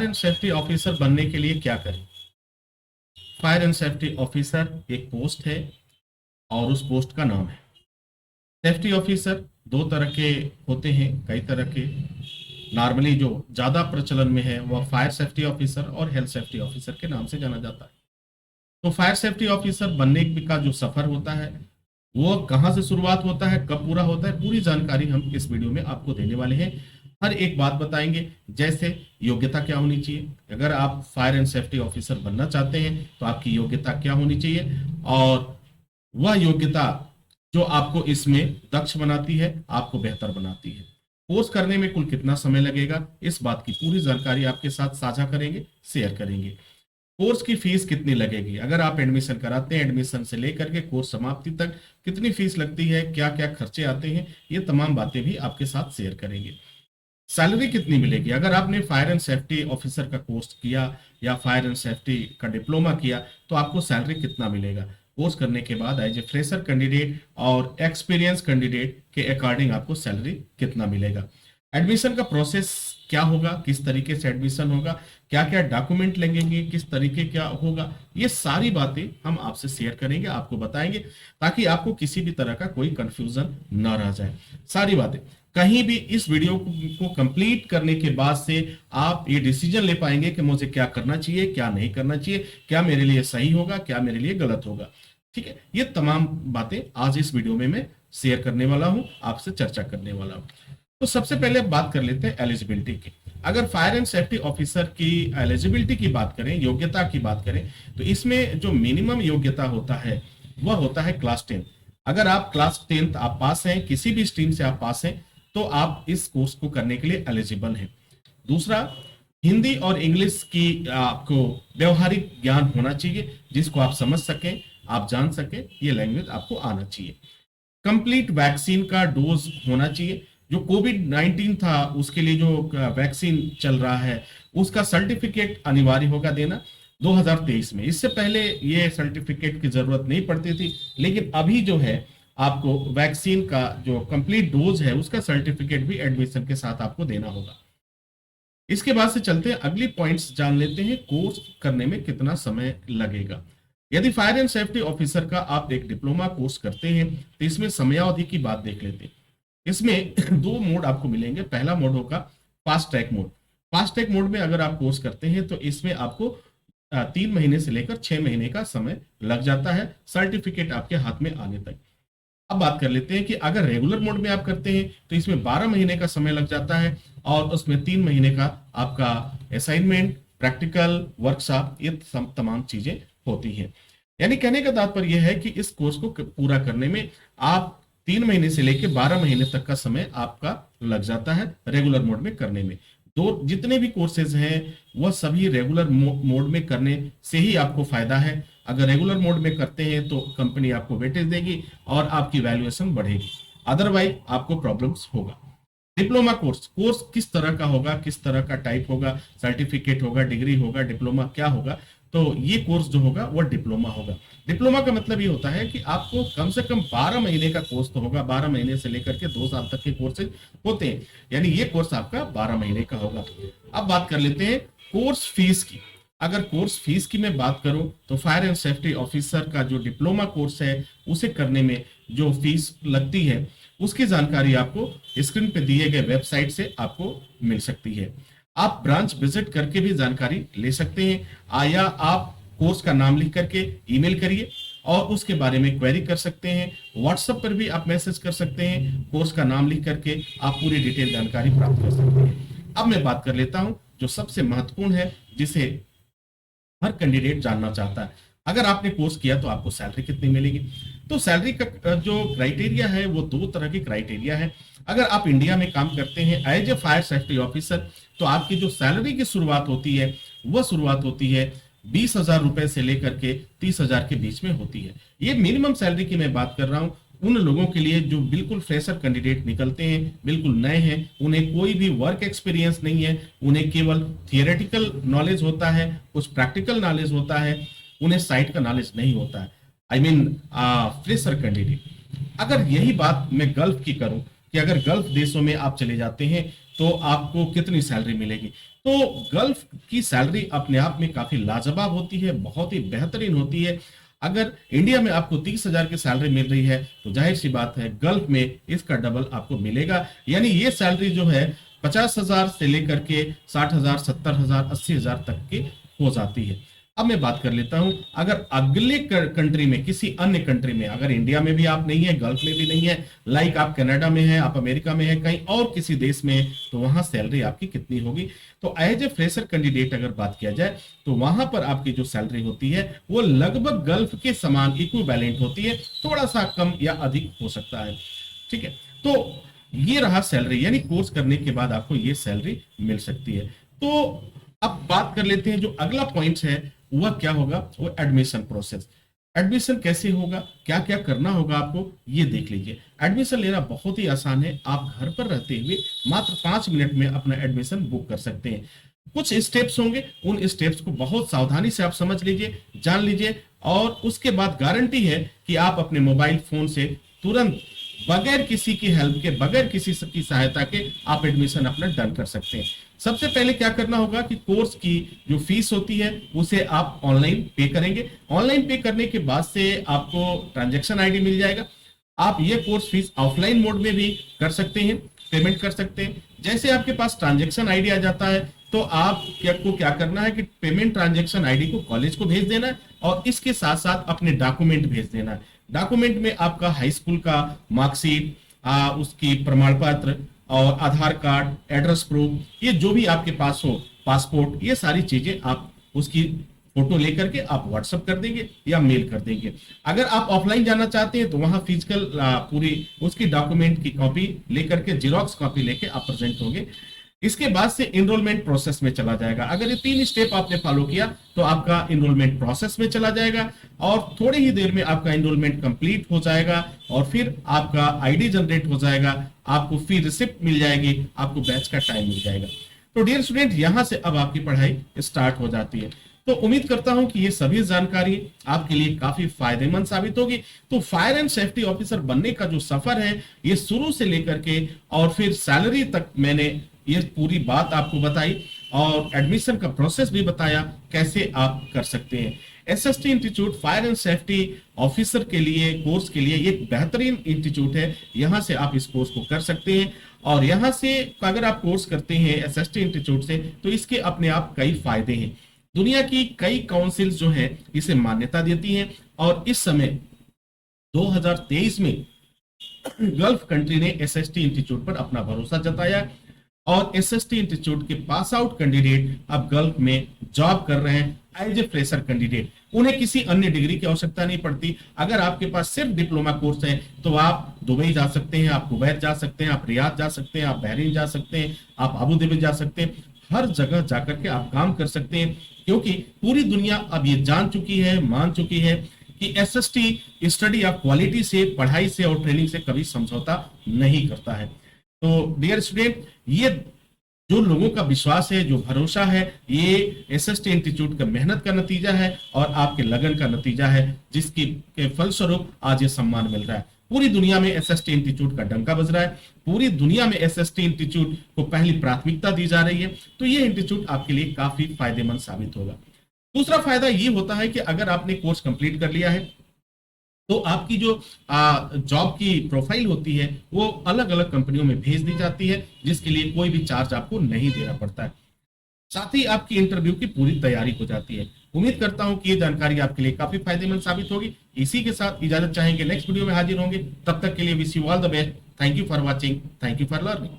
Fire and safety officer बनने के लिए क्या करें? फायर एंड सेफ्टी ऑफिसर एक पोस्ट है और उस पोस्ट का नाम है। सेफ्टी ऑफिसर दो तरह के होते हैं, कई तरह के। नॉर्मली जो ज्यादा प्रचलन में है वह फायर सेफ्टी ऑफिसर और हेल्थ सेफ्टी ऑफिसर के नाम से जाना जाता है। तो फायर सेफ्टी ऑफिसर बनने का जो सफर होता है वो कहाँ से शुरुआत होता है, कब पूरा होता है, पूरी जानकारी हम इस वीडियो में आपको देने वाले हैं। हर एक बात बताएंगे, जैसे योग्यता क्या होनी चाहिए, अगर आप फायर एंड सेफ्टी ऑफिसर बनना चाहते हैं तो आपकी योग्यता क्या होनी चाहिए, और वह योग्यता जो आपको इसमें दक्ष बनाती है, आपको बेहतर बनाती है। कोर्स करने में कुल कितना समय लगेगा, इस बात की पूरी जानकारी आपके साथ साझा करेंगे, शेयर करेंगे। कोर्स की फीस कितनी लगेगी, अगर आप एडमिशन कराते हैं, एडमिशन से लेकर के कोर्स समाप्ति तक कितनी फीस लगती है, क्या क्या खर्चे आते हैं, ये तमाम बातें भी आपके साथ शेयर करेंगे। सैलरी कितनी मिलेगी, अगर आपने फायर एंड सेफ्टी ऑफिसर का कोर्स किया या फायर एंड सेफ्टी का डिप्लोमा किया तो आपको सैलरी कितना मिलेगा। कोर्स करने के बाद एज ए फ्रेशर कैंडिडेट और एक्सपीरियंस कैंडिडेट के अकॉर्डिंग आपको सैलरी कितना मिलेगा। एडमिशन का प्रोसेस क्या होगा, किस तरीके से एडमिशन होगा, क्या क्या डॉक्यूमेंट लगेंगे, किस तरीके क्या होगा, ये सारी बातें हम आपसे शेयर करेंगे, आपको बताएंगे, ताकि आपको किसी भी तरह का कोई कंफ्यूजन ना रह जाए। सारी बातें कहीं भी इस वीडियो को कंप्लीट करने के बाद से आप ये डिसीजन ले पाएंगे कि मुझे क्या करना चाहिए, क्या नहीं करना चाहिए, क्या मेरे लिए सही होगा, क्या मेरे लिए गलत होगा। ठीक है, ये तमाम बातें आज इस वीडियो में मैं शेयर करने वाला हूं, आपसे चर्चा करने वाला हूं। तो सबसे पहले बात कर लेते हैं एलिजिबिलिटी की। अगर फायर एंड सेफ्टी ऑफिसर की एलिजिबिलिटी की बात करें, योग्यता की बात करें, तो इसमें जो मिनिमम योग्यता होता है वह होता है क्लास 10। अगर आप क्लास 10 आप पास हैं, किसी भी स्ट्रीम से आप पास हैं, तो आप इस कोर्स को करने के लिए एलिजिबल हैं। दूसरा, हिंदी और इंग्लिश की आपको व्यवहारिक ज्ञान होना चाहिए, जिसको आप समझ सकें, आप जान सकें, ये लैंग्वेज आपको आना चाहिए। कंप्लीट वैक्सीन का डोज होना चाहिए, जो कोविड-19 था उसके लिए जो वैक्सीन चल रहा है उसका सर्टिफिकेट अनिवार्य होगा देना 2023 में। इससे पहले ये सर्टिफिकेट की जरूरत नहीं पड़ती थी, लेकिन अभी जो है आपको वैक्सीन का जो कंप्लीट डोज है उसका सर्टिफिकेट भी एडमिशन के साथ आपको देना होगा। इसके बाद से चलते हैं अगली पॉइंट्स जान लेते हैं, कोर्स करने में कितना समय लगेगा। यदि फायर एंड सेफ्टी ऑफिसर का आप एक डिप्लोमा कोर्स करते हैं तो इसमें समयावधि की बात देख लेते हैं। इसमें दो मोड आपको मिलेंगे। पहला मोड होगा fast track mode. Fast track mode में अगर आप कोर्स करते हैं तो इसमें आपको 3 महीने से लेकर 6 महीने का समय लग जाता है सर्टिफिकेट आपके हाथ में आने तक। अब बात कर लेते हैं कि अगर रेगुलर मोड में आप करते हैं तो इसमें 12 महीने का समय लग जाता है और उसमें 3 महीने का आपका असाइनमेंट, प्रैक्टिकल, वर्कशॉप, ये तमाम चीजें होती हैं। यानी कहने का तात्पर्य यह है कि इस कोर्स को पूरा करने में आप 3 महीने से लेकर 12 महीने तक का समय आपका लग जाता है रेगुलर मोड में करने में। दो जितने भी कोर्सेज हैं वह सभी रेगुलर मोड में करने से ही आपको फायदा है। अगर रेगुलर मोड में करते हैं तो कंपनी आपको वेटेज देगी और आपकी वैल्यूएशन बढ़ेगी, अदरवाइज आपको प्रॉब्लम्स होगा। डिप्लोमा कोर्स, कोर्स किस तरह का होगा, किस तरह का टाइप होगा, सर्टिफिकेट होगा, डिग्री होगा, डिप्लोमा क्या होगा, तो ये कोर्स जो होगा वो डिप्लोमा होगा। डिप्लोमा का मतलब ये होता है कि आपको कम से कम 12 महीने का कोर्स तो होगा, 12 महीने से लेकर के 2 साल तक के कोर्सेज होते हैं, यानी ये कोर्स आपका 12 महीने का होगा। अब बात कर लेते हैं कोर्स फीस की। अगर कोर्स फीस की मैं बात करूं तो फायर एंड सेफ्टी ऑफिसर का जो डिप्लोमा कोर्स है उसे करने में जो फीस लगती है उसकी जानकारी आपको स्क्रीन पे दिए गए वेबसाइट से आपको मिल सकती है। आप ब्रांच विजिट करके भी जानकारी ले सकते हैं, या आप कोर्स का नाम लिख करके ईमेल करिए और उसके बारे में क्वेरी कर सकते हैं। व्हाट्सएप पर भी आप मैसेज कर सकते हैं, कोर्स का नाम लिख करके आप पूरी डिटेल जानकारी प्राप्त कर सकते हैं। अब मैं बात कर लेता हूं जो सबसे महत्वपूर्ण है, जिसे हर कैंडिडेट जानना चाहता है। अगर आपने कोर्स किया तो आपको सैलरी कितनी मिलेगी। तो सैलरी का जो क्राइटेरिया है वो 2 तरह की क्राइटेरिया है। अगर आप इंडिया में काम करते हैं as a fire safety officer तो आपकी जो सैलरी की शुरुआत होती है वह शुरुआत होती है 20,000 रुपए से लेकर के 30,000 के बीच में होती है। ये मिनिमम सैलरी की मैं बात कर रहा हूँ उन लोगों के लिए जो बिल्कुल फ्रेशर कैंडिडेट निकलते हैं, बिल्कुल नए हैं, उन्हें कोई भी वर्क एक्सपीरियंस नहीं है, उन्हें केवल थियोरेटिकल नॉलेज होता है, कुछ प्रैक्टिकल नॉलेज होता है, उन्हें साइट का नॉलेज नहीं होता है। I mean fresher candidate. अगर यही बात मैं गल्फ की करूं कि अगर गल्फ देशों में आप चले जाते हैं तो आपको कितनी सैलरी मिलेगी। तो गल्फ की सैलरी अपने आप में काफी लाजवाब होती है, बहुत ही बेहतरीन होती है। अगर इंडिया में आपको 30,000 की सैलरी मिल रही है तो जाहिर सी बात है गल्फ में इसका डबल आपको मिलेगा। यानी ये सैलरी जो है 50,000 से लेकर के 60,000, 70,000, 80,000 तक की हो जाती है। अब मैं बात कर लेता हूं, अगर अगले कंट्री में, किसी अन्य कंट्री में, अगर इंडिया में भी आप नहीं है, गल्फ में भी नहीं है, लाइक आप कनाडा में है, आप अमेरिका में है, कहीं और किसी देश में है, तो वहां सैलरी आपकी कितनी होगी। तो एज ए फ्रेशर कैंडिडेट अगर बात किया जाए तो वहां पर आपकी जो सैलरी होती है वो लगभग गल्फ के समान इक्विवेलेंट होती है, थोड़ा सा कम या अधिक हो सकता है। ठीक है, तो ये रहा सैलरी, यानी कोर्स करने के बाद आपको ये सैलरी मिल सकती है। तो अब बात कर लेते हैं जो अगला पॉइंट है वह क्या होगा, वो एडमिशन प्रोसेस। एडमिशन कैसे होगा, क्या क्या करना होगा आपको, ये देख लीजिए। एडमिशन लेना बहुत ही आसान है, आप घर पर रहते हुए मात्र 5 मिनट में अपना एडमिशन बुक कर सकते हैं। कुछ स्टेप्स होंगे, उन स्टेप्स को बहुत सावधानी से आप समझ लीजिए, जान लीजिए, और उसके बाद गारंटी है कि आप अपने मोबाइल फोन से तुरंत, बगैर किसी की हेल्प के, बगैर किसी की सहायता के, आप एडमिशन अपना डन कर सकते हैं। सबसे पहले क्या करना होगा कि कोर्स की जो फीस होती है उसे आप ऑनलाइन पे करेंगे। ऑनलाइन पे करने के बाद से आपको ट्रांजैक्शन आईडी मिल जाएगा। आप ये कोर्स फीस ऑफलाइन मोड में भी कर सकते हैं, पेमेंट कर सकते हैं। जैसे आपके पास ट्रांजैक्शन आईडी आ जाता है तो आपको क्या करना है कि पेमेंट ट्रांजैक्शन आईडी को कॉलेज को भेज देना है और इसके साथ साथ अपने डॉक्यूमेंट भेज देना है। डॉक्यूमेंट में आपका हाई स्कूल का मार्कशीट, उसकी प्रमाण पत्र और आधार कार्ड, एड्रेस प्रूफ, ये जो भी आपके पास हो, पासपोर्ट, ये सारी चीजें आप उसकी फोटो लेकर के आप व्हाट्सएप कर देंगे या मेल कर देंगे। अगर आप ऑफलाइन जाना चाहते हैं तो वहां फिजिकल पूरी उसकी डॉक्यूमेंट की कॉपी लेकर के, जीरोक्स कॉपी लेके आप प्रेजेंट होंगे। इसके बाद से इनरोलमेंट प्रोसेस में चला जाएगा। अगर ये 3 स्टेप आपने फॉलो किया तो आपका इनरोलमेंट प्रोसेस में चला जाएगा और थोड़ी ही देर में आपका इनरोलमेंट कंप्लीट हो जाएगा और फिर आपका आईडी जनरेट हो जाएगा, आपको फी रिसिप्ट मिल जाएगी, आपको बैच का टाइम मिल जाएगा। तो डियर स्टूडेंट, यहां से अब आपकी पढ़ाई स्टार्ट हो जाती है। तो उम्मीद करता हूं कि ये सभी जानकारी आपके लिए काफी फायदेमंद साबित होगी। तो फायर एंड सेफ्टी ऑफिसर बनने का जो सफर है, ये शुरू से लेकर के और फिर सैलरी तक मैंने ये पूरी बात आपको बताई और एडमिशन का प्रोसेस भी बताया कैसे आप कर सकते हैं। SST institute fire and safety officer के लिए, कोर्स के लिए एक बेहतरीन इंस्टीट्यूट है। यहां से आप इस कोर्स को कर सकते हैं और यहां से अगर आप कोर्स करते हैं एसएसटी इंस्टीट्यूट से तो इसके अपने आप कई फायदे हैं। दुनिया की कई काउंसिल जो है इसे मान्यता देती हैं और इस समय 2023 में गल्फ कंट्री ने एसएसटी इंस्टीट्यूट पर अपना भरोसा जताया और एसएसटी इंस्टीट्यूट के पास आउट कैंडिडेट अब गल्फ में जॉब कर रहे हैं एज ए फ्रेशर कैंडिडेट। उन्हें किसी अन्य डिग्री की आवश्यकता नहीं पड़ती। अगर आपके पास सिर्फ डिप्लोमा कोर्स है तो आप दुबई जा सकते हैं, आप कुवैत जा सकते हैं, आप रियाद जा सकते हैं, आप बहरीन जा सकते हैं, आप अबू धाबी जा सकते हैं। हर जगह जाकर के आप काम कर सकते हैं क्योंकि पूरी दुनिया अब ये जान चुकी है, मान चुकी है कि एसएसटी स्टडी ऑफ क्वालिटी से, पढ़ाई से और ट्रेनिंग से कभी समझौता नहीं करता है। तो डियर स्टूडेंट, ये जो लोगों का विश्वास है, जो भरोसा है, ये एसएसटी इंस्टीट्यूट का मेहनत का नतीजा है और आपके लगन का नतीजा है, जिसकी के फलस्वरूप आज ये सम्मान मिल रहा है। पूरी दुनिया में एसएसटी इंस्टीट्यूट का डंका बज रहा है, पूरी दुनिया में एसएसटी इंस्टीट्यूट को पहली प्राथमिकता दी जा रही है। तो ये इंस्टीट्यूट आपके लिए काफी फायदेमंद साबित होगा। दूसरा फायदा ये होता है कि अगर आपने कोर्स कंप्लीट कर लिया है तो आपकी जो जॉब की प्रोफाइल होती है वो अलग अलग कंपनियों में भेज दी जाती है, जिसके लिए कोई भी चार्ज आपको नहीं देना पड़ता है। साथ ही आपकी इंटरव्यू की पूरी तैयारी हो जाती है। उम्मीद करता हूं कि ये जानकारी आपके लिए काफी फायदेमंद साबित होगी। इसी के साथ इजाजत चाहेंगे, नेक्स्ट वीडियो में हाजिर होंगे। तब तक के लिए wish you all the best. Thank you for watching, thank you for learning.